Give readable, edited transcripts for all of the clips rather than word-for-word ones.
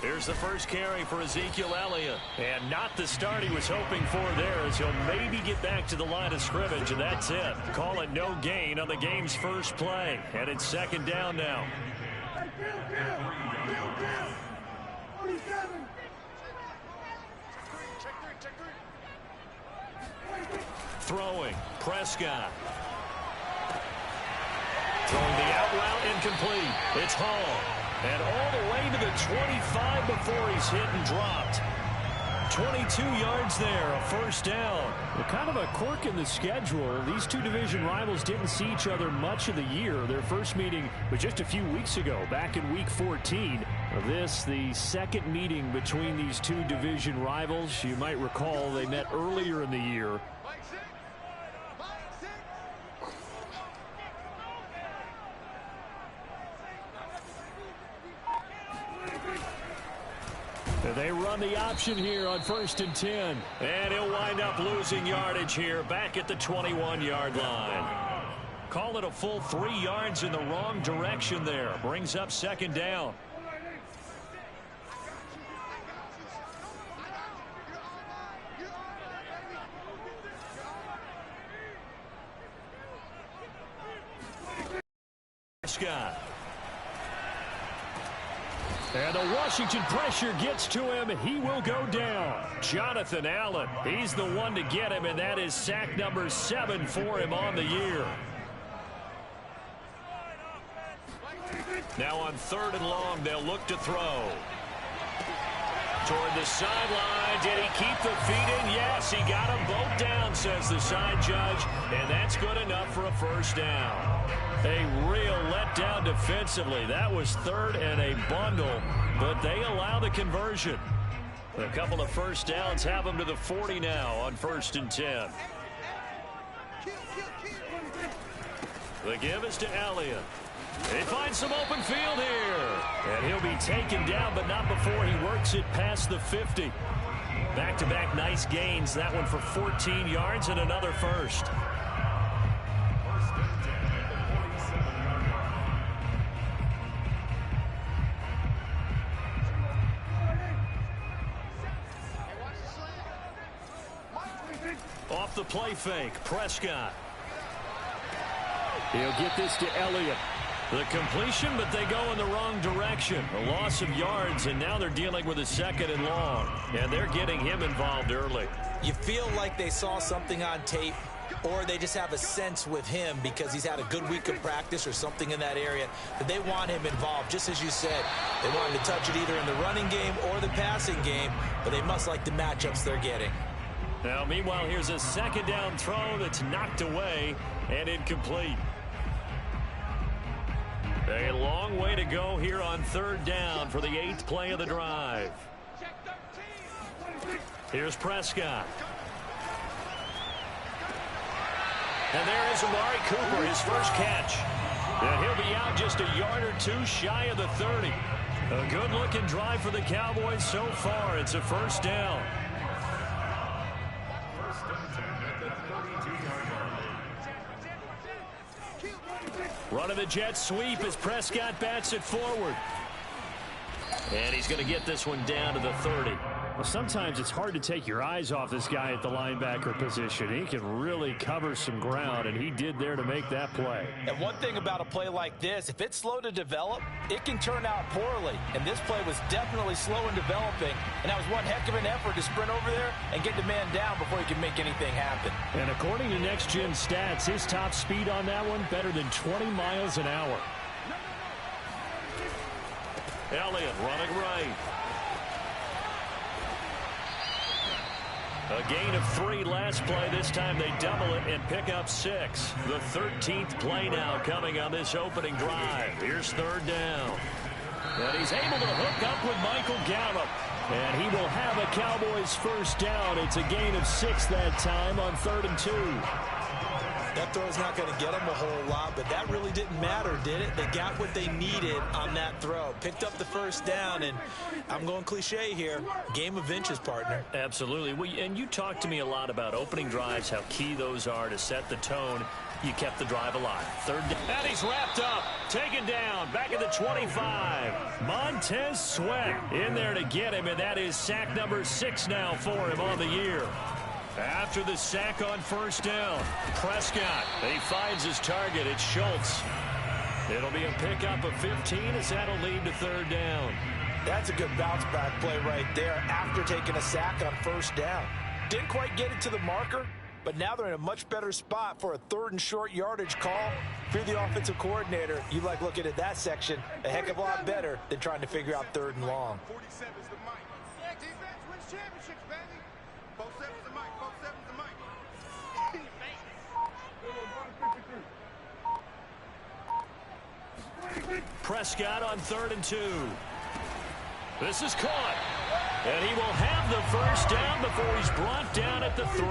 Here's the first carry for Ezekiel Elliott. And not the start he was hoping for there, as he'll maybe get back to the line of scrimmage, and that's it. Call it no gain on the game's first play. And it's second down now. Throwing, Prescott. Throwing the out route, incomplete. It's Hall. And all the way to the 25 before he's hit and dropped. 22 yards there, a first down. Well, kind of a quirk in the schedule. These two division rivals didn't see each other much of the year. Their first meeting was just a few weeks ago, back in Week 14. This, the second meeting between these two division rivals. You might recall they met earlier in the year. They run the option here on 1st and 10. And he'll wind up losing yardage here back at the 21-yard line. Call it a full 3 yards in the wrong direction there. Brings up second down. Scott. And the Washington pressure gets to him. He will go down. Jonathan Allen, he's the one to get him, and that is sack number 7 for him on the year. Now on 3rd and long, they'll look to throw. Toward the sideline. Did he keep the feet in? Yes, he got them both down, says the side judge, and that's good enough for a first down. A real letdown defensively. That was 3rd and a bundle, but they allow the conversion. A couple of first downs have them to the 40 now on 1st and 10. The give is to Elliott. He finds some open field here. And he'll be taken down, but not before he works it past the 50. Back-to-back nice gains. That one for 14 yards and another first. Off the play fake, Prescott. He'll get this to Elliott. The completion, but they go in the wrong direction. A loss of yards, and now they're dealing with a 2nd and long. And they're getting him involved early. You feel like they saw something on tape, or they just have a sense with him because he's had a good week of practice or something in that area that they want him involved. Just as you said, they want him to touch it either in the running game or the passing game, but they must like the matchups they're getting. Now, meanwhile, here's a 2nd down throw that's knocked away and incomplete. A long way to go here on 3rd down for the 8th play of the drive. Here's Prescott. And there is Amari Cooper, his first catch. And he'll be out just a yard or 2 shy of the 30. A good-looking drive for the Cowboys so far. It's a first down. Running the jet sweep as Prescott bats it forward. And he's going to get this one down to the 30. Well, sometimes it's hard to take your eyes off this guy at the linebacker position. He can really cover some ground, and he did there to make that play. And one thing about a play like this, if it's slow to develop, it can turn out poorly. And this play was definitely slow in developing, and that was one heck of an effort to sprint over there and get the man down before he could make anything happen. And according to Next Gen Stats, his top speed on that one, better than 20 miles an hour. Elliott running right. A gain of 3 last play. This time they double it and pick up 6. The 13th play now coming on this opening drive. Here's 3rd down. And he's able to hook up with Michael Gallup. And he will have a Cowboys first down. It's a gain of 6 that time on 3rd and 2. That throw's not going to get them a whole lot, but that really didn't matter, did it? They got what they needed on that throw. Picked up the first down, and I'm going cliche here. Game of inches, partner. Absolutely. And you talked to me a lot about opening drives, how key those are to set the tone. you kept the drive alive. Third down. And he's wrapped up. Taken down. Back at the 25. Montez Sweat in there to get him, and that is sack number 6 now for him on the year. After the sack on first down, Prescott, he finds his target. It's Schultz. It'll be a pickup of 15 as that'll lead to third down. That's a good bounce back play right there after taking a sack on first down. Didn't quite get it to the marker, but now they're in a much better spot for a 3rd and short yardage call. If you're the offensive coordinator, you like looking at that section a heck of a lot better than trying to figure out 3rd and long. 47's the mic. Yeah, defense wins championships, baby. 47's the mic. 47's the mic. Prescott on 3rd and 2. This is caught. And he will have the first down before he's brought down at the 3.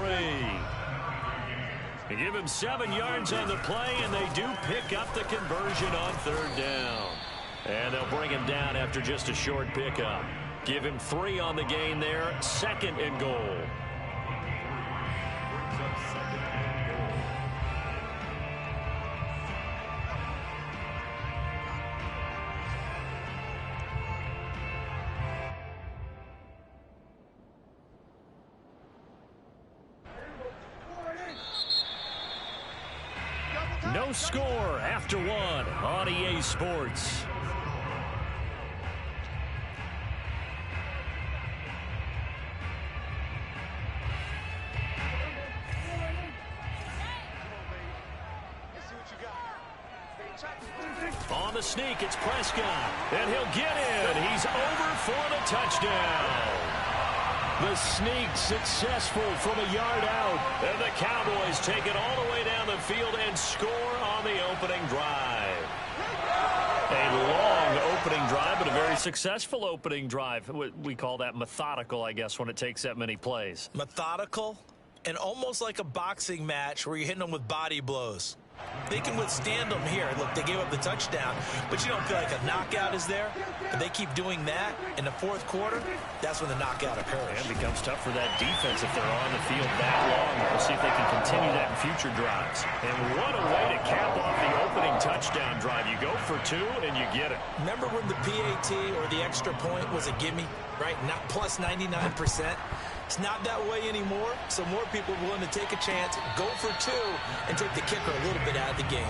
They give him 7 yards on the play, and they do pick up the conversion on 3rd down. And they'll bring him down after just a short pickup. Give him 3 on the gain there. 2nd and goal. No score after 1 on EA Sports. On the sneak, it's Prescott, and he'll get in. He's over for the touchdown. The sneak successful from a yard out. And the Cowboys take it all the way down the field and score on the opening drive. A long opening drive, but a very successful opening drive. We call that methodical, I guess, when it takes that many plays. Methodical and almost like a boxing match where you're hitting them with body blows. They can withstand them here. Look, they gave up the touchdown, but you don't feel like a knockout is there. But they keep doing that in the 4th quarter. That's when the knockout occurs. And it becomes tough for that defense if they're on the field that long. We'll see if they can continue that in future drives. And what a way to cap off the opening touchdown drive. You go for 2 and you get it. Remember when the PAT or the extra point was a gimme, right? Not plus 99%. It's not that way anymore, so more people are willing to take a chance, go for 2, and take the kicker a little bit out of the game.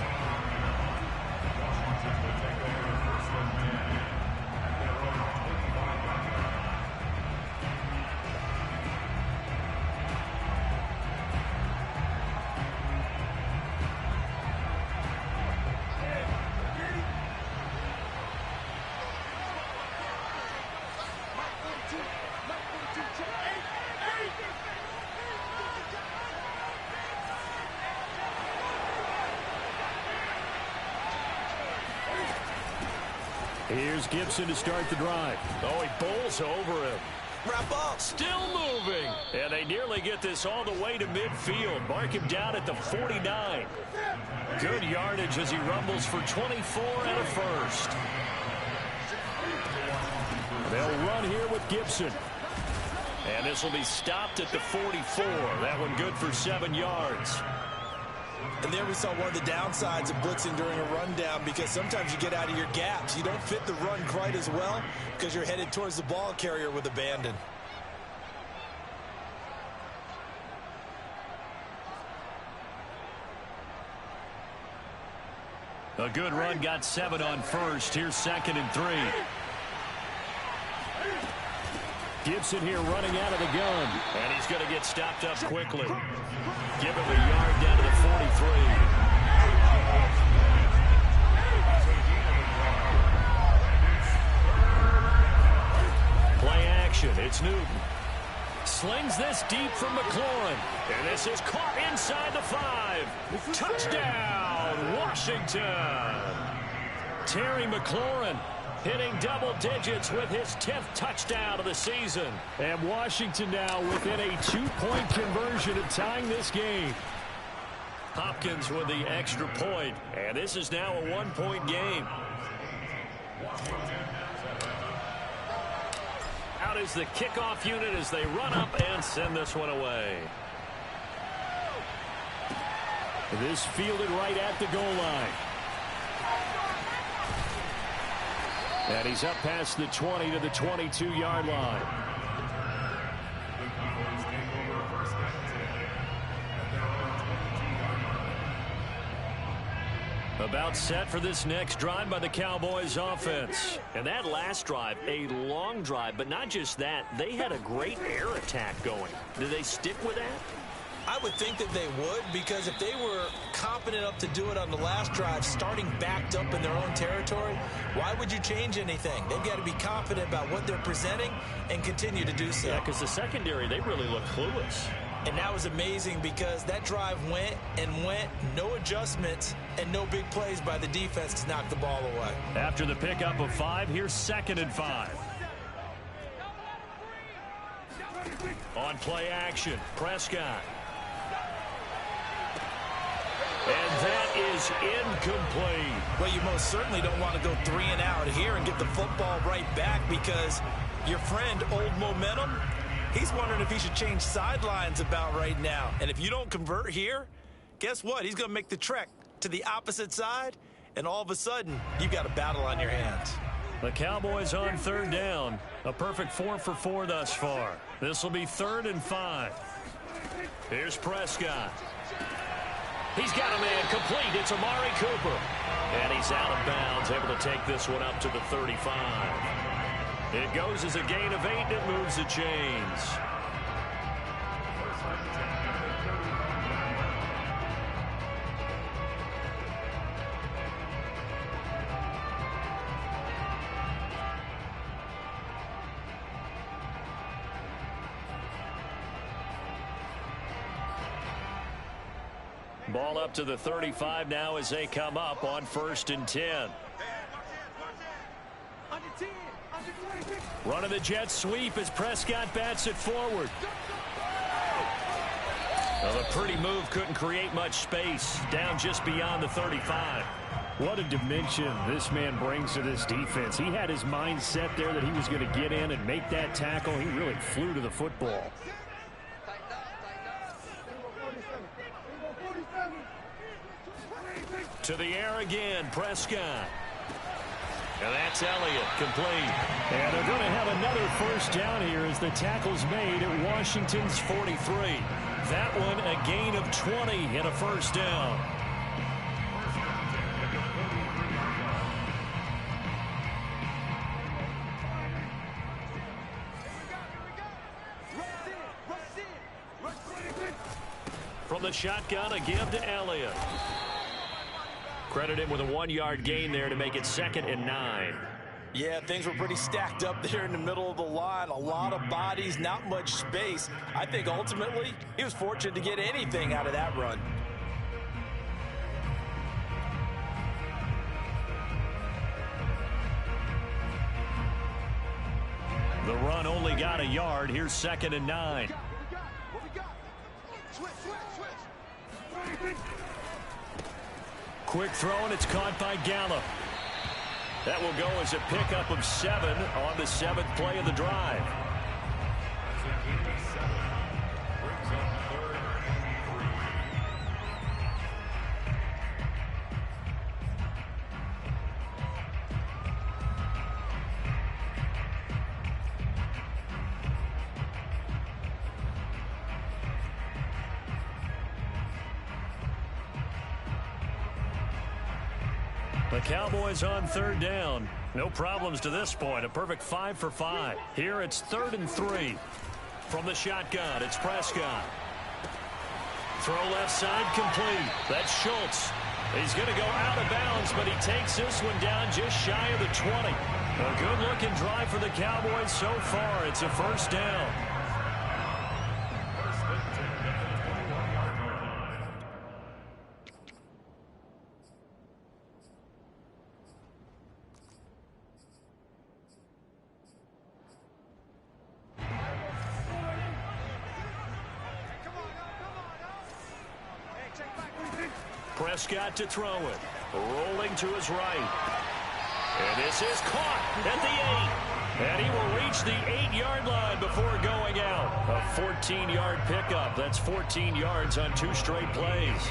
Here's Gibson to start the drive. Oh, he bowls over him. Wrap up. Still moving. And they nearly get this all the way to midfield. Mark him down at the 49. Good yardage as he rumbles for 24 and a first. They'll run here with Gibson. And this will be stopped at the 44. That one good for 7 yards. And there we saw one of the downsides of blitzing during a rundown, because sometimes you get out of your gaps. You don't fit the run quite as well because you're headed towards the ball carrier with abandon. A good run, got 7 on first. Here's 2nd and 3. Gibson here running out of the gun. And he's going to get stopped up quickly. Give him a yard down to the 43. Play action. It's Newton. Slings this deep from McLaurin. And this is caught inside the 5. Touchdown, Washington. Terry McLaurin hitting double digits with his 10th touchdown of the season. And Washington now within a 2-point conversion of tying this game. Hopkins with the extra point. And this is now a 1-point game. Out is the kickoff unit as they run up and send this one away. This fielded right at the goal line. And he's up past the 20 to the 22-yard line. About set for this next drive by the Cowboys offense. And that last drive, a long drive, but not just that. They had a great air attack going. Do they stick with that? I would think that they would, because if they were competent enough to do it on the last drive, starting backed up in their own territory, why would you change anything? They've got to be confident about what they're presenting and continue to do so. Yeah, because the secondary, they really look clueless. And that was amazing because that drive went and went, no adjustments and no big plays by the defense to knock the ball away. After the pickup of 5, here's 2nd and 5. On play action, Prescott. And that is incomplete. Well, you most certainly don't want to go 3 and out here and get the football right back, because your friend, Old Momentum, he's wondering if he should change sidelines about right now. And if you don't convert here, guess what? He's going to make the trek to the opposite side, and all of a sudden, you've got a battle on your hands. The Cowboys on 3rd down. A perfect 4 for 4 thus far. This will be 3rd and 5. Here's Prescott. He's got a man complete. It's Amari Cooper. And he's out of bounds, able to take this one up to the 35. It goes as a gain of 8, and it moves the chains. Ball up to the 35 now as they come up on 1st and 10. Running the jet sweep as Prescott bats it forward. Well, a pretty move couldn't create much space. Down just beyond the 35. What a dimension this man brings to this defense. He had his mind set there that he was going to get in and make that tackle. He really flew to the football. To the air again, Prescott. And that's Elliott, complete. And they're going to have another 1st down here as the tackle's made at Washington's 43. That one a gain of 20 and a 1st down. From the shotgun, a give to Elliott. Credit him with a 1-yard gain there to make it 2nd and 9. Yeah, things were pretty stacked up there in the middle of the line. A lot of bodies, not much space. I think ultimately he was fortunate to get anything out of that run. The run only got a yard. Here's 2nd and 9. Quick throw, and it's caught by Gallup. That will go as a pickup of 7 on the 7th play of the drive. The Cowboys on 3rd down. No problems to this point. A perfect 5 for 5. Here it's 3rd and 3. From the shotgun, it's Prescott. Throw left side, complete. That's Schultz. He's going to go out of bounds, but he takes this one down just shy of the 20. A good-looking drive for the Cowboys so far. It's a 1st down. Prescott to throw it. Rolling to his right. And this is caught at the 8. And he will reach the 8-yard line before going out. A 14-yard pickup. That's 14 yards on 2 straight plays.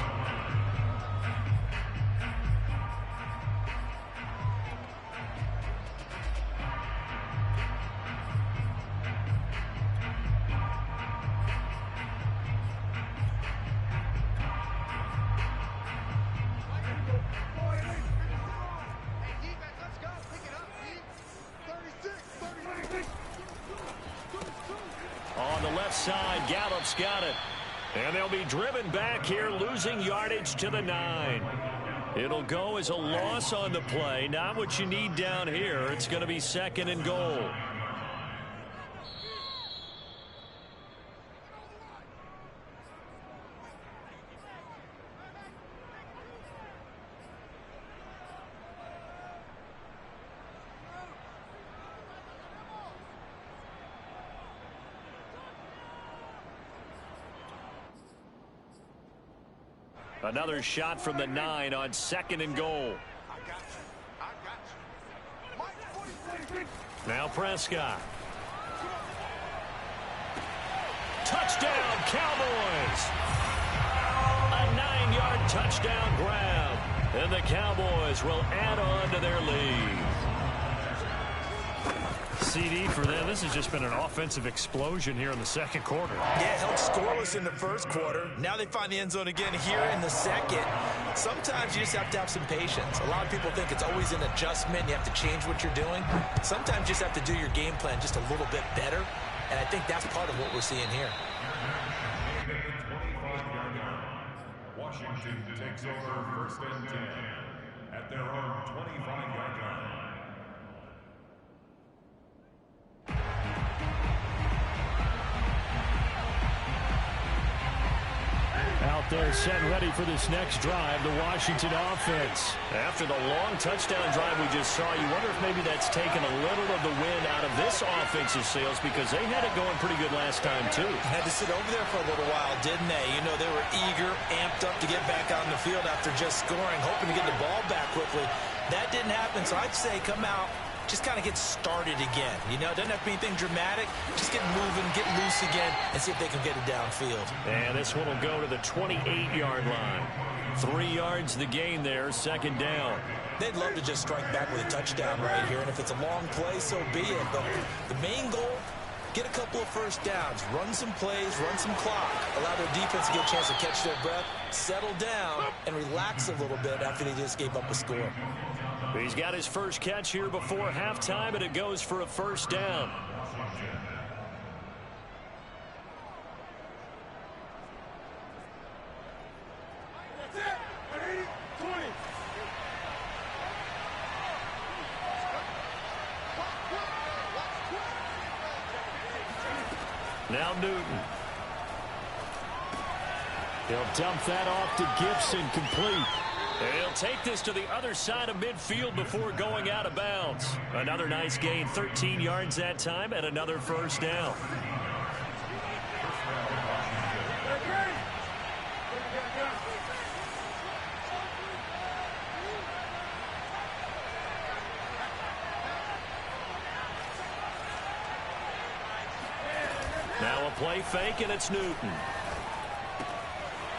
the left side. Gallup's got it. And they'll be driven back here, losing yardage to the 9. It'll go as a loss on the play. Not what you need down here. It's going to be 2nd and goal. Another shot from the 9 on 2nd and goal. Now Prescott. Touchdown, Cowboys! A 9-yard touchdown grab. And the Cowboys will add on to their lead. CD for them. This has just been an offensive explosion here in the 2nd quarter. Yeah, held scoreless in the 1st quarter. Now they find the end zone again here in the 2nd. Sometimes you just have to have some patience. A lot of people think it's always an adjustment. You have to change what you're doing. Sometimes you just have to do your game plan just a little bit better. And I think that's part of what we're seeing here. Washington takes over 1st and 10 at their own 25-yard line. Out there set and ready for this next drive, the Washington offense. After the long touchdown drive we just saw, you wonder if maybe that's taken a little of the wind out of this offense's sails, because they had it going pretty good last time too. Had to sit over there for a little while, didn't they? You know, they were eager, amped up to get back on the field after just scoring, hoping to get the ball back quickly. That didn't happen, so I'd say come out, just kind of get started again. You know, it doesn't have to be anything dramatic. Just get moving, get loose again, and see if they can get it downfield. And this one will go to the 28-yard line. 3 yards the gain there, 2nd down. They'd love to just strike back with a touchdown right here, and if it's a long play, so be it. But the main goal, get a couple of first downs, run some plays, run some clock, allow their defense to get a chance to catch their breath, settle down, and relax a little bit after they just gave up a score. He's got his first catch here before halftime, and it goes for a 1st down. Now Newton. He'll dump that off to Gibson, complete. He'll take this to the other side of midfield before going out of bounds. Another nice gain, 13 yards that time, and another 1st down. Now a play fake, and it's Newton.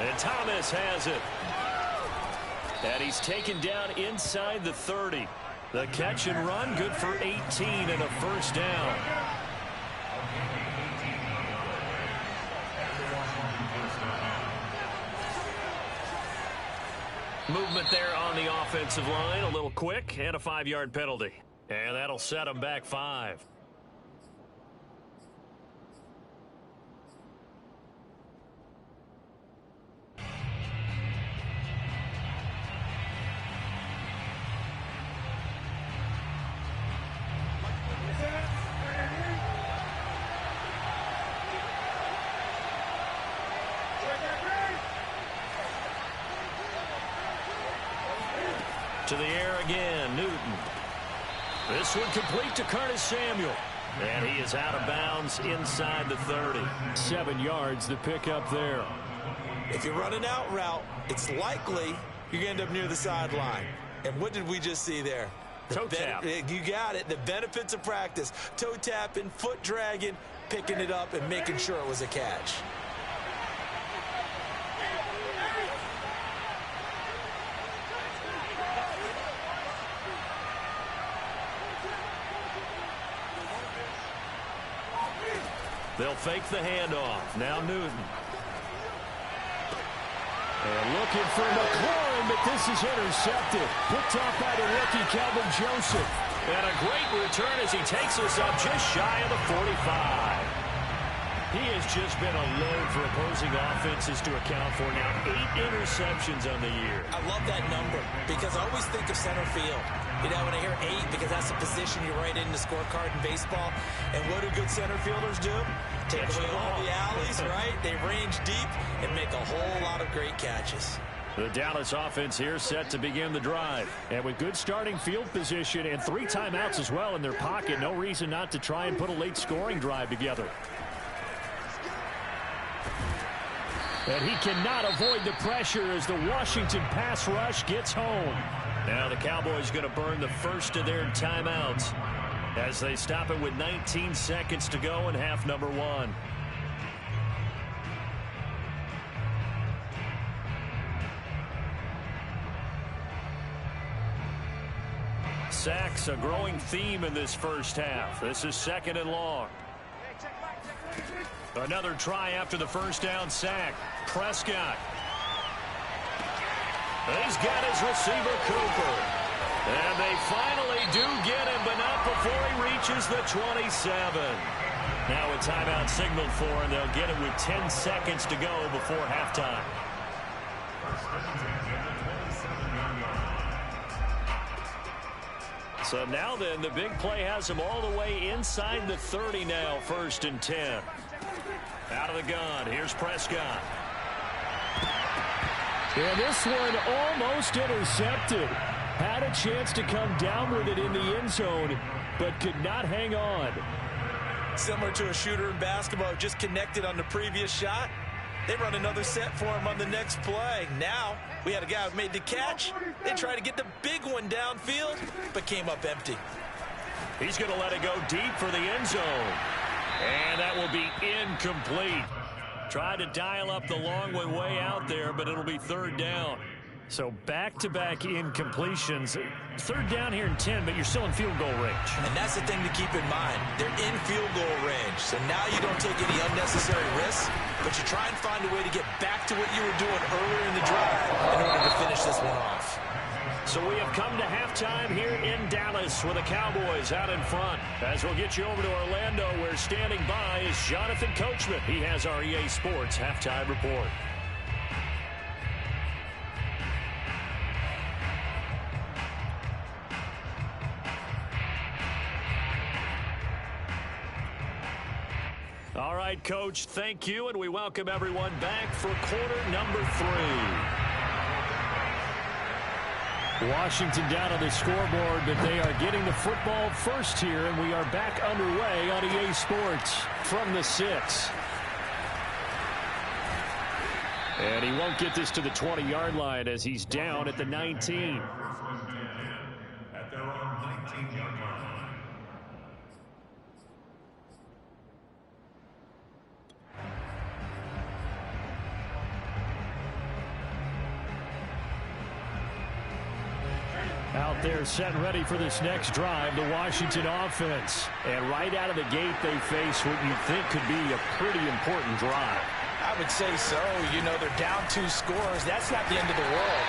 And Thomas has it. And he's taken down inside the 30. The catch and run, good for 18 and a 1st down. Movement there on the offensive line, a little quick, and a 5-yard penalty. And that'll set him back 5. To the air again, Newton. This one complete to Curtis Samuel. And he is out of bounds inside the 30. 7 yards to pick up there. If you run an out route, it's likely you're going to end up near the sideline. And what did we just see there? Toe tap. You got it. The benefits of practice. Toe tapping, foot dragging, picking it up, and making sure it was a catch. They'll fake the handoff. Now Newton. And looking for McLaurin, but this is intercepted. Picked off by the rookie, Calvin Joseph. And a great return as he takes us up just shy of the 45. He has just been a load for opposing offenses to account for. Now 8 interceptions on the year. I love that number because I always think of center field. You know, when I hear 8, because that's the position you write in the scorecard in baseball. And what do good center fielders do? Take away all the alleys, right? They range deep and make a whole lot of great catches. The Dallas offense here set to begin the drive. And with good starting field position and 3 timeouts as well in their pocket, no reason not to try and put a late scoring drive together. And he cannot avoid the pressure as the Washington pass rush gets home. Now the Cowboys going to burn the first of their timeouts as they stop it with 19 seconds to go in half number 1. Sacks a growing theme in this first half. This is 2nd and long. Another try after the first down sack. Prescott. He's got his receiver, Cooper. And they finally do get him, but not before he reaches the 27. Now a timeout signaled for, and they'll get it with 10 seconds to go before halftime. So now then, the big play has him all the way inside the 30 now, 1st and 10. Out of the gun, here's Prescott. And this one almost intercepted. Had a chance to come down with it in the end zone, but could not hang on. Similar to a shooter in basketball, just connected on the previous shot. They run another set for him on the next play. Now, we had a guy who made the catch. They tried to get the big one downfield, but came up empty. He's going to let it go deep for the end zone. And that will be incomplete. Tried to dial up the long one way out there, but it'll be 3rd down. So back-to-back incompletions. 3rd down here in 10, but you're still in field goal range. And that's the thing to keep in mind. They're in field goal range. So now you don't take any unnecessary risks, but you try and find a way to get back to what you were doing earlier in the drive in order to finish this one off. So we have come to halftime here in Dallas with the Cowboys out in front. As we'll get you over to Orlando, where standing by is Jonathan Coachman. He has our EA Sports halftime report. All right, Coach, thank you, and we welcome everyone back for quarter number 3. Washington down on the scoreboard, but they are getting the football first here, and we are back underway on EA Sports from the 6. And he won't get this to the 20-yard line as he's down at the 19. At their own 19-yard line. Out there set and ready for this next drive, the Washington offense. And right out of the gate, they face what you think could be a pretty important drive. I would say so. You know, they're down 2 scores. That's not the end of the world.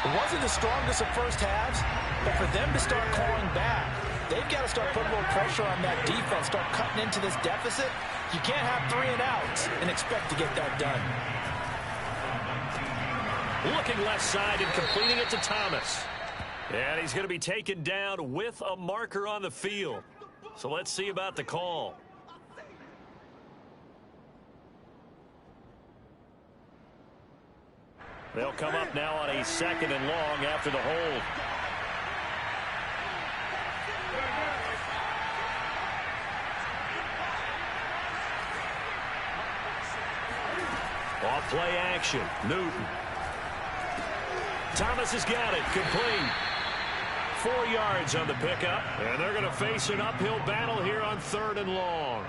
It wasn't the strongest of first halves, but for them to start calling back, they've got to start putting a little pressure on that defense, start cutting into this deficit. You can't have 3 and outs and expect to get that done. Looking left side and completing it to Thomas. And he's going to be taken down with a marker on the field. So let's see about the call. They'll come up now on a 2nd and long after the hold. Off play action. Newton. Thomas has got it. Complete. 4 yards on the pickup. And they're going to face an uphill battle here on 3rd and long.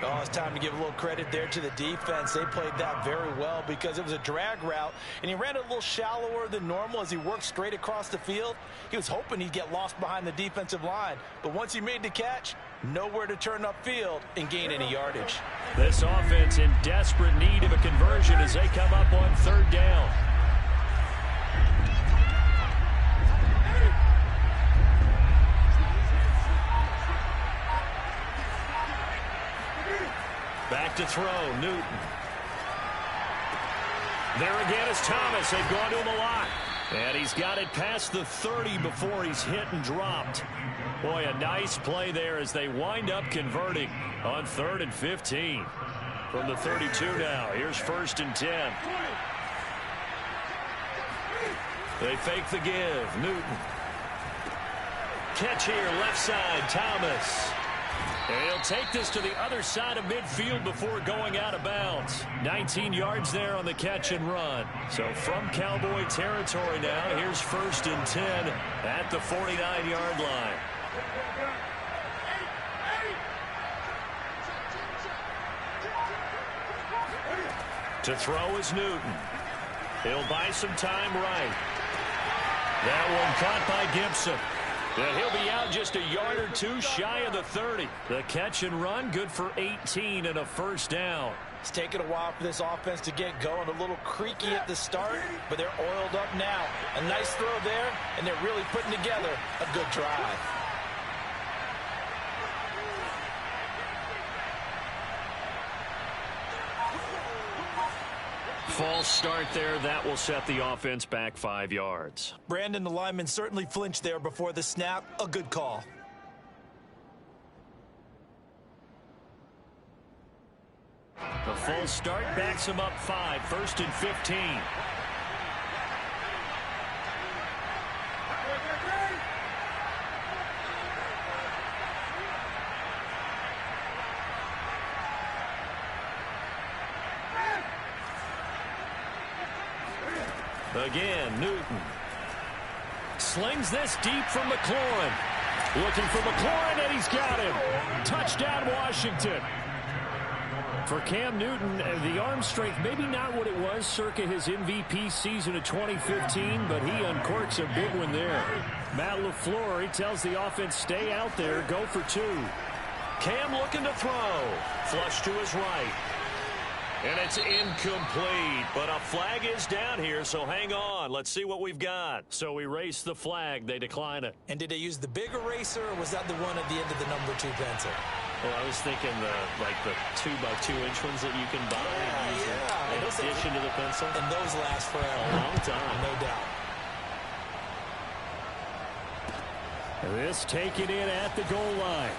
Oh, it's time to give a little credit there to the defense. They played that very well because it was a drag route, and he ran it a little shallower than normal as he worked straight across the field. He was hoping he'd get lost behind the defensive line, but once he made the catch, nowhere to turn upfield and gain any yardage. This offense in desperate need of a conversion as they come up on 3rd down. Back to throw, Newton. There again is Thomas. They've gone to him a lot. And he's got it past the 30 before he's hit and dropped. Boy, a nice play there as they wind up converting on 3rd and 15. From the 32 now. Here's 1st and 10. They fake the give. Newton. Catch here, left side, Thomas. And he'll take this to the other side of midfield before going out of bounds. 19 yards there on the catch and run. So from Cowboy territory now, here's 1st and 10 at the 49-yard line. To throw is Newton. He'll buy some time right. That one caught by Gibson. And he'll be out just a yard or two shy of the 30. The catch and run, good for 18 and a 1st down. It's taken a while for this offense to get going. A little creaky at the start, but they're oiled up now. A nice throw there, and they're really putting together a good drive. False start there. That will set the offense back 5 yards. Brandon, the lineman certainly flinched there before the snap. A good call. The false start backs him up 5. 1st and 15. Again, Newton. Slings this deep from McLaurin. Looking for McLaurin, and he's got him. Touchdown, Washington. For Cam Newton, the arm strength, maybe not what it was circa his MVP season of 2015, but he uncorks a big one there. Matt LaFleur, he tells the offense, stay out there, go for 2. Cam looking to throw. Flush to his right. And it's incomplete, but a flag is down here, so hang on. Let's see what we've got. So we erase the flag. They decline it. And did they use the big eraser, or was that the one at the end of the number 2 pencil? Well, I was thinking the 2x2-inch ones that you can buy in addition to the pencil. And those last forever. A long time. No doubt. This taken in at the goal line.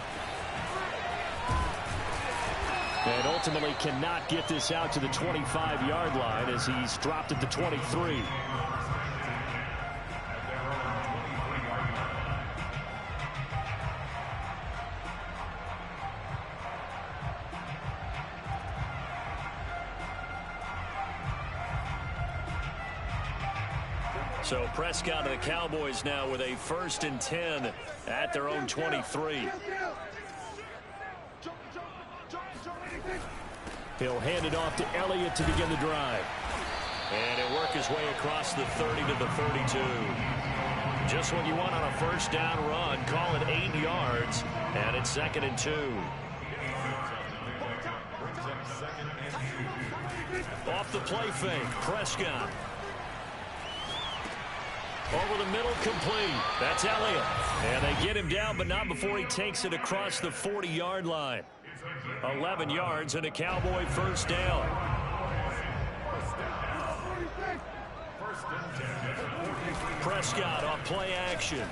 And ultimately cannot get this out to the 25-yard line as he's dropped at the 23. So Prescott and the Cowboys now with a 1st and 10 at their own 23. He'll hand it off to Elliott to begin the drive. And he'll work his way across the 30 to the 32. Just what you want on a 1st down run. Call it 8 yards, and it's 2nd and 2. Off the play fake, Prescott. Over the middle, complete. That's Elliott. And they get him down, but not before he takes it across the 40-yard line. 11 yards and a Cowboy 1st down. Prescott off play action.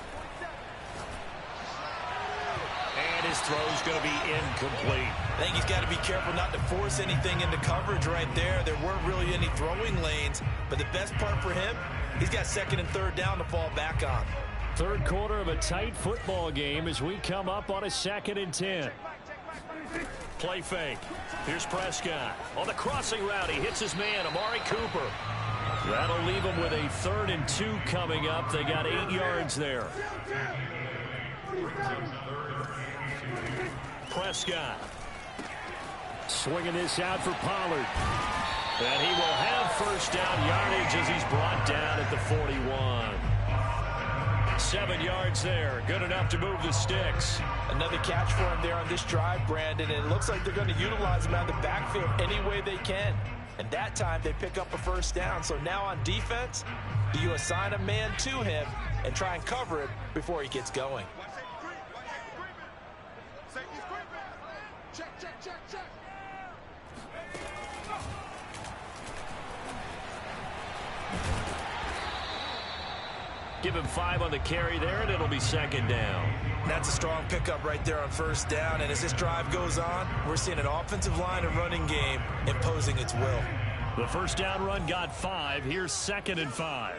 And his throw's going to be incomplete. I think he's got to be careful not to force anything into coverage right there. There weren't really any throwing lanes, but the best part for him, he's got 2nd and 3rd down to fall back on. 3rd quarter of a tight football game as we come up on a 2nd and 10. Play fake. Here's Prescott. On the crossing route, he hits his man, Amari Cooper. That'll leave him with a 3rd and 2 coming up. They got 8 yards there. Prescott. Swinging this out for Pollard. And he will have 1st down yardage as he's brought down at the 41. 7 yards there. Good enough to move the sticks. Another catch for him there on this drive, Brandon. And it looks like they're going to utilize him out of the backfield any way they can. And that time they pick up a 1st down. So now on defense, do you assign a man to him and try and cover it before he gets going? give him 5 on the carry there, and it'll be second down. That's a strong pickup right there on first down. And as this drive goes on, we're seeing an offensive line and running game imposing its will. The first down run got 5. Here's 2nd and 5.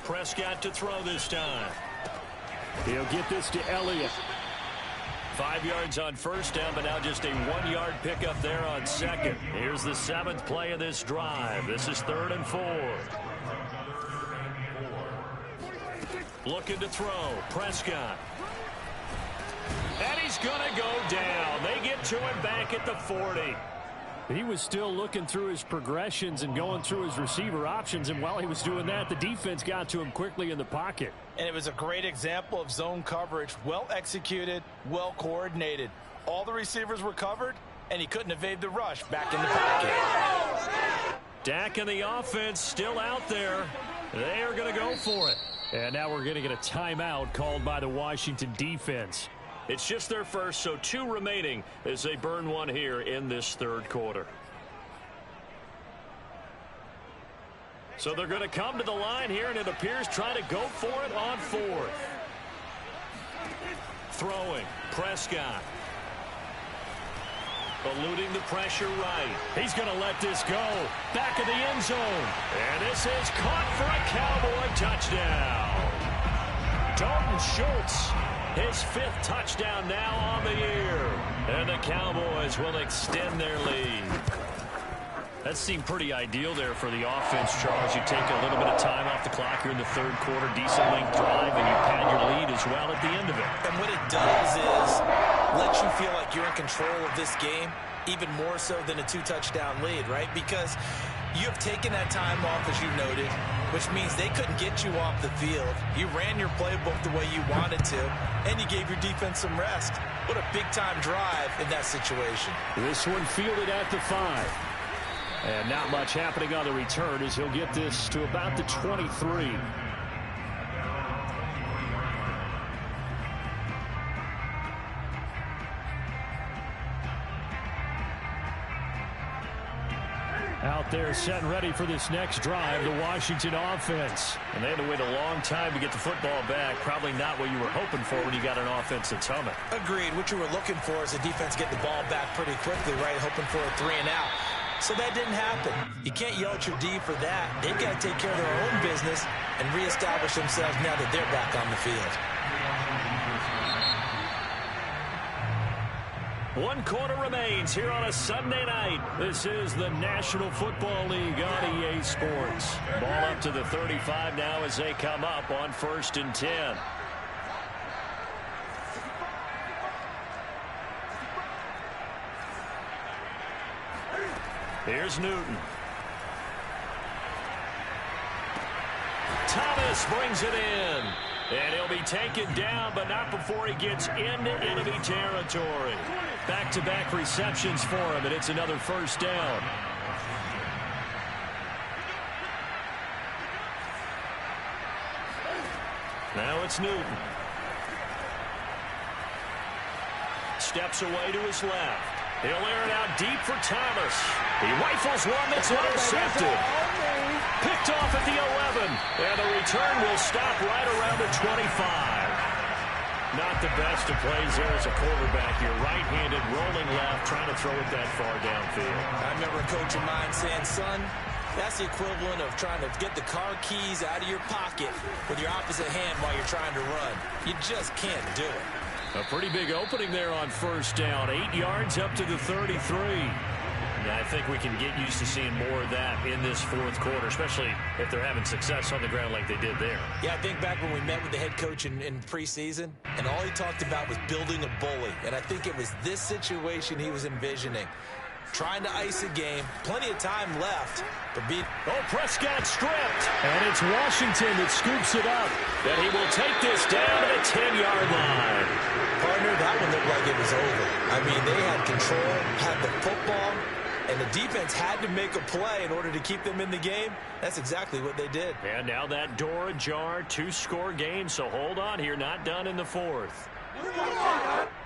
Prescott to throw this time. He'll get this to Elliott. 5 yards on first down, but now just a 1-yard pickup there on second. Here's the 7th play of this drive. This is 3rd and 4. Looking to throw. Prescott. And he's going to go down. They get to him back at the 40. He was still looking through his progressions and going through his receiver options, and while he was doing that, the defense got to him quickly in the pocket. And it was a great example of zone coverage. Well executed, well coordinated. All the receivers were covered, and he couldn't evade the rush back in the pocket. Dak and the offense still out there. They are going to go for it. And now we're going to get a timeout called by the Washington defense. It's just their first, so 2 remaining as they burn 1 here in this 3rd quarter. So they're going to come to the line here, and it appears trying to go for it on 4th. Throwing. Prescott. Eluding the pressure right. He's going to let this go. Back of the end zone. And this is caught for a Cowboy touchdown. Dalton Schultz, his 5th touchdown now on the year. And the Cowboys will extend their lead. That seemed pretty ideal there for the offense, Charles. You take a little bit of time off the clock here in the 3rd quarter, decent length drive, and you pad your lead as well at the end of it. And what it does is let you feel like you're in control of this game, even more so than a 2-touchdown lead, right? Because you have taken that time off, as you noted, which means they couldn't get you off the field. You ran your playbook the way you wanted to, and you gave your defense some rest. What a big-time drive in that situation. This one fielded at the 5. And not much happening on the return as he'll get this to about the 23. Out there set and ready for this next drive, the Washington offense. And they had to wait a long time to get the football back. Probably not what you were hoping for when you got an offense that's humming. Agreed. What you were looking for is the defense get the ball back pretty quickly, right? Hoping for a 3-and-out. So that didn't happen. You can't yell at your D for that. They've got to take care of their own business and reestablish themselves now that they're back on the field. 1 quarter remains here on a Sunday night. This is the National Football League on EA Sports. Ball up to the 35 now as they come up on 1st and 10. Here's Newton. Thomas brings it in. And he'll be taken down, but not before he gets into enemy territory. Back-to-back receptions for him, and it's another first down. Now it's Newton. Steps away to his left. He'll air it out deep for Thomas. He rifles one that's intercepted. Picked off at the 11. And the return will stop right around the 25. Not the best of plays there as a quarterback. You're right-handed, rolling left, trying to throw it that far downfield. I remember a coach of mine saying, son, that's the equivalent of trying to get the car keys out of your pocket with your opposite hand while you're trying to run. You just can't do it. A pretty big opening there on first down. 8 yards up to the 33. Yeah, I think we can get used to seeing more of that in this 4th quarter, especially if they're having success on the ground like they did there. Yeah, I think back when we met with the head coach in preseason, and all he talked about was building a bully. And I think it was this situation he was envisioning. Trying to ice a game, plenty of time left, but Prescott stripped. And it's Washington that scoops it up. And he will take this down to the 10-yard line. Partner, that one looked like it was over. I mean, they had control, had the football, and the defense had to make a play in order to keep them in the game. That's exactly what they did. And now that door ajar, 2-score game, so hold on here, not done in the 4th.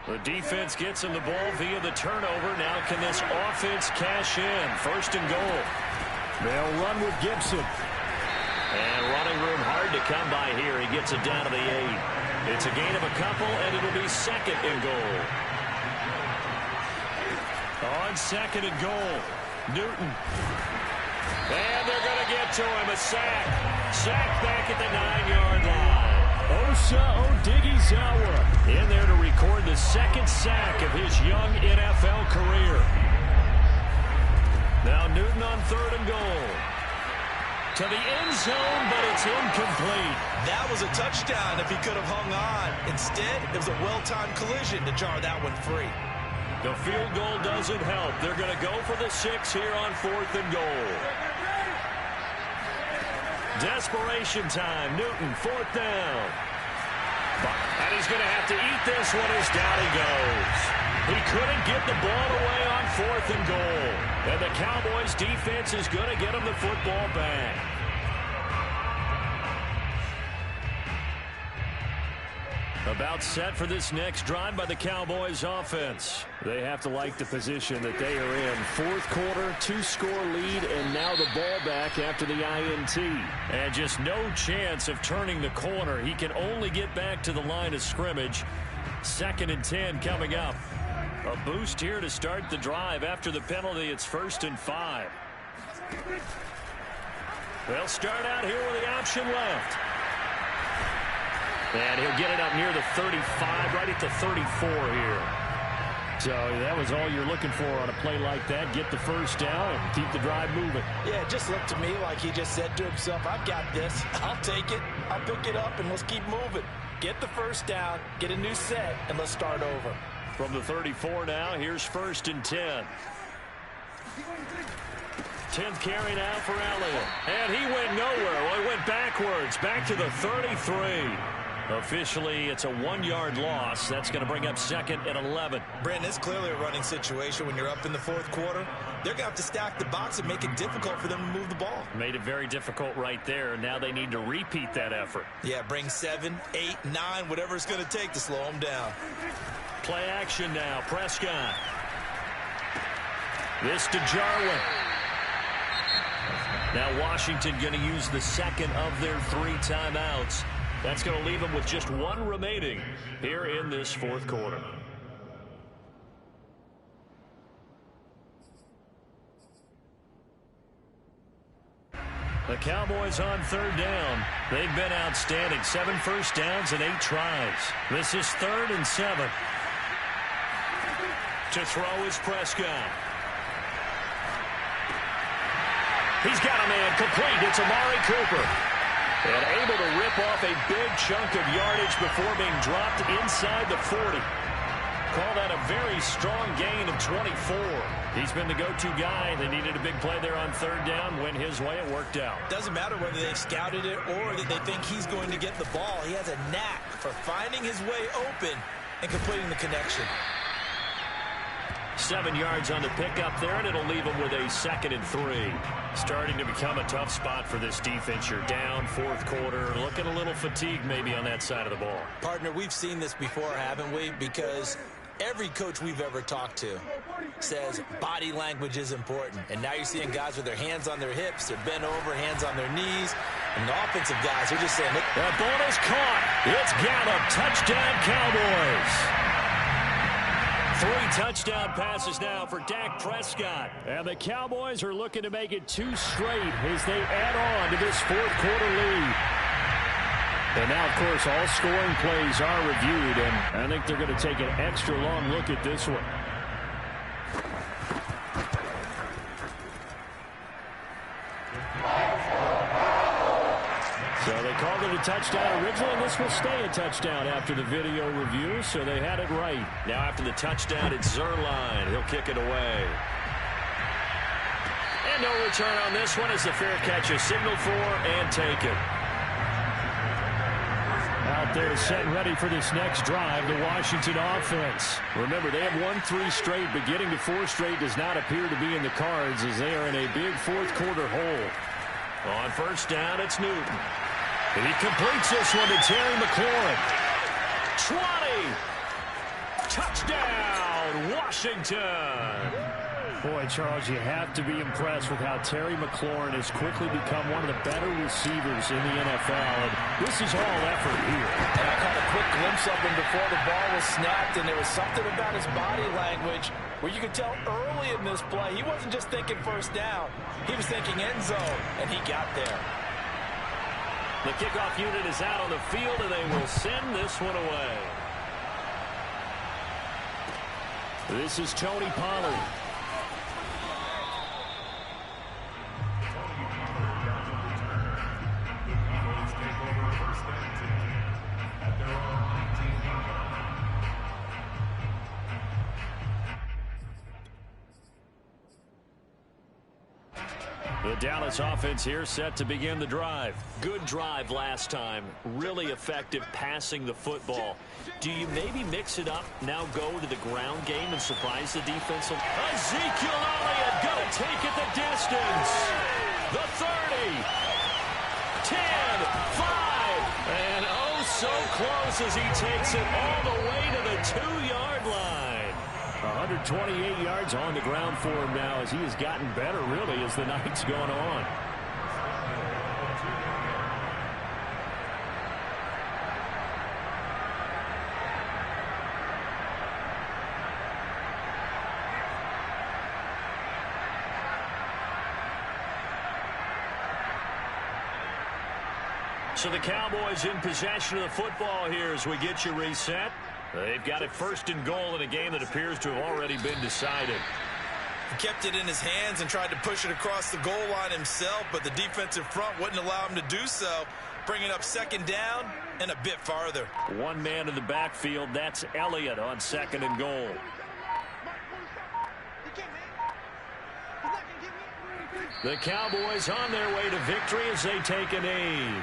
The defense gets him the ball via the turnover. Now can this offense cash in? 1st and goal. They'll run with Gibson. And running room hard to come by here. He gets it down to the 8. It's a gain of a couple, and it'll be 2nd and goal. On 2nd and goal, Newton. And they're going to get to him. A sack. Sack back at the 9-yard line. Osa Odighizuwa in there to record the 2nd sack of his young NFL career. Now Newton on 3rd and goal. To the end zone, but it's incomplete. That was a touchdown if he could have hung on. Instead, it was a well-timed collision to jar that one free. The field goal doesn't help. They're going to go for the 6 here on 4th and goal. Desperation time. Newton, 4th down. And he's going to have to eat this one as down he goes. He couldn't get the ball away on 4th and goal. And the Cowboys defense is going to get him the football back. About set for this next drive by the Cowboys offense. They have to like the position that they are in. 4th quarter, 2-score lead, and now the ball back after the INT. And just no chance of turning the corner. He can only get back to the line of scrimmage. 2nd and 10 coming up. A boost here to start the drive. After the penalty, it's 1st and 5. They'll start out here with the option left. And he'll get it up near the 35, right at the 34 here. So that was all you're looking for on a play like that. Get the 1st down and keep the drive moving. Yeah, it just looked to me like he just said to himself, I've got this. I'll take it. I'll pick it up, and let's keep moving. Get the 1st down, get a new set, and let's start over. From the 34 now, here's 1st and 10. 10th carry now for Elliott. And he went nowhere. Well, he went backwards, back to the 33. Officially, it's a 1-yard loss. That's going to bring up 2nd and 11. Brandon, it's clearly a running situation when you're up in the 4th quarter. They're going to have to stack the box and make it difficult for them to move the ball. Made it very difficult right there. Now they need to repeat that effort. Yeah, bring 7, 8, 9, whatever it's going to take to slow them down. Play action now. Prescott. This to Jarwin. Now Washington going to use the 2nd of their 3 timeouts. That's going to leave them with just 1 remaining here in this 4th quarter. The Cowboys on 3rd down. They've been outstanding. 7 first downs and 8 tries. This is 3rd and 7. To throw is Prescott. He's got a man complete. It's Amari Cooper. And able to rip off a big chunk of yardage before being dropped inside the 40. Call that a very strong gain of 24. He's been the go-to guy. They needed a big play there on 3rd down. Went his way. It worked out. Doesn't matter whether they've scouted it or that they think he's going to get the ball. He has a knack for finding his way open and completing the connection. 7 yards on the pickup there, and it'll leave them with a 2nd and 3. Starting to become a tough spot for this defense. You're down 4th quarter. Looking a little fatigued maybe on that side of the ball. Partner, we've seen this before, haven't we? Because every coach we've ever talked to says body language is important. And now you're seeing guys with their hands on their hips, they're bent over, hands on their knees. And the offensive guys are just saying, look. The ball is caught. It's Gallup. Touchdown, Cowboys. 3 touchdown passes now for Dak Prescott. And the Cowboys are looking to make it 2 straight as they add on to this 4th quarter lead. And now, of course, all scoring plays are reviewed, and I think they're going to take an extra long look at this one. So they called it a touchdown originally, and this will stay a touchdown after the video review, so they had it right. Now after the touchdown, it's Zerline. He'll kick it away. And no return on this one as the fair catch is signaled for and taken. Out there set and ready for this next drive, the Washington offense. Remember, they have won 3 straight, but getting to 4 straight does not appear to be in the cards as they are in a big 4th quarter hole. On 1st down, it's Newton. And he completes this one to Terry McLaurin. 20. Touchdown, Washington. Boy, Charles, you have to be impressed with how Terry McLaurin has quickly become one of the better receivers in the NFL, and this is all effort here. And I caught a quick glimpse of him before the ball was snapped, and there was something about his body language where you could tell early in this play he wasn't just thinking first down. He was thinking end zone, and he got there. The kickoff unit is out on the field, and they will send this one away. This is Tony Pollard. The Dallas offense here set to begin the drive. Good drive last time. Really effective passing the football. Do you maybe mix it up, now go to the ground game and surprise the defense? Ezekiel Elliott going to take it the distance. The 30. 10. 5. And oh so close as he takes it all the way to the 2-yard line. 128 yards on the ground for him now as he has gotten better, really, as the night's gone on. So the Cowboys in possession of the football here as we get you reset. They've got it 1st and goal in a game that appears to have already been decided. He kept it in his hands and tried to push it across the goal line himself, but the defensive front wouldn't allow him to do so, bringing up 2nd down and a bit farther. One man in the backfield, that's Elliott on 2nd and goal. The Cowboys on their way to victory as they take a knee.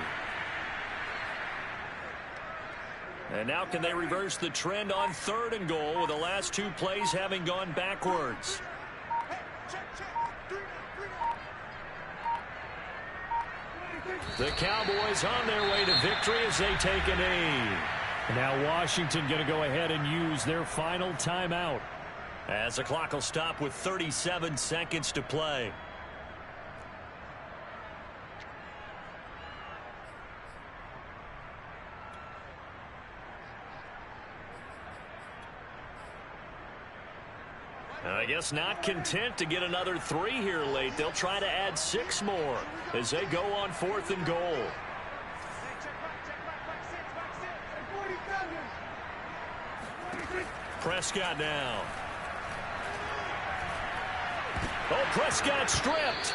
And now can they reverse the trend on 3rd and goal with the last 2 plays having gone backwards? The Cowboys on their way to victory as they take a knee. Now Washington going to go ahead and use their final timeout. As the clock will stop with 37 seconds to play. I guess not content to get another 3 here late. They'll try to add 6 more as they go on 4th and goal. Prescott now. Oh, Prescott stripped.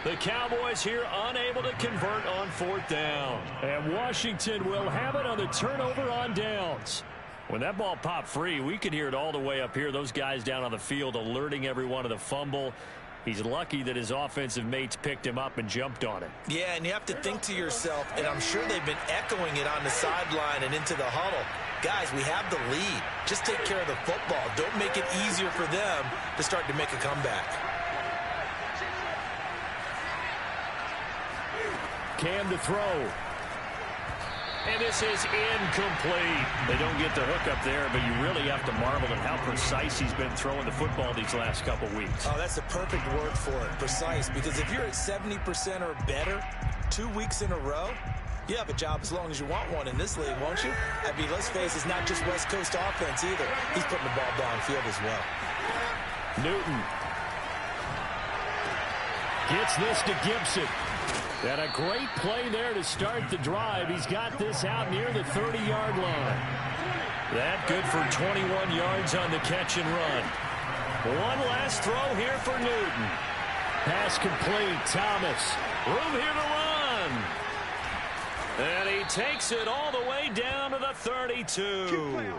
The Cowboys here unable to convert on 4th down. And Washington will have it on the turnover on downs. When that ball popped free, we could hear it all the way up here. Those guys down on the field alerting everyone of the fumble. He's lucky that his offensive mates picked him up and jumped on it. Yeah, and you have to think to yourself, and I'm sure they've been echoing it on the sideline and into the huddle. Guys, we have the lead. Just take care of the football. Don't make it easier for them to start to make a comeback. Cam to throw. And this is incomplete. They don't get the hook up there, but you really have to marvel at how precise he's been throwing the football these last couple weeks. Oh, that's a perfect word for it, precise, because if you're at 70% or better 2 weeks in a row, you have a job as long as you want one in this league, won't you? I mean, let's face it, it's not just West Coast offense either. He's putting the ball downfield as well. Newton gets this to Gibson. And a great play there to start the drive. He's got this out near the 30-yard line. That good for 21 yards on the catch and run. One last throw here for Newton. Pass complete. Thomas. Room here to run. And he takes it all the way down to the 32.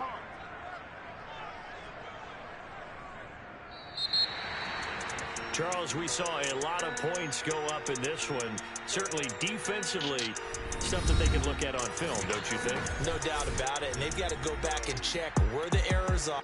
Charles, we saw a lot of points go up in this one. Certainly defensively, stuff that they can look at on film, don't you think? No doubt about it. And they've got to go back and check where the errors are.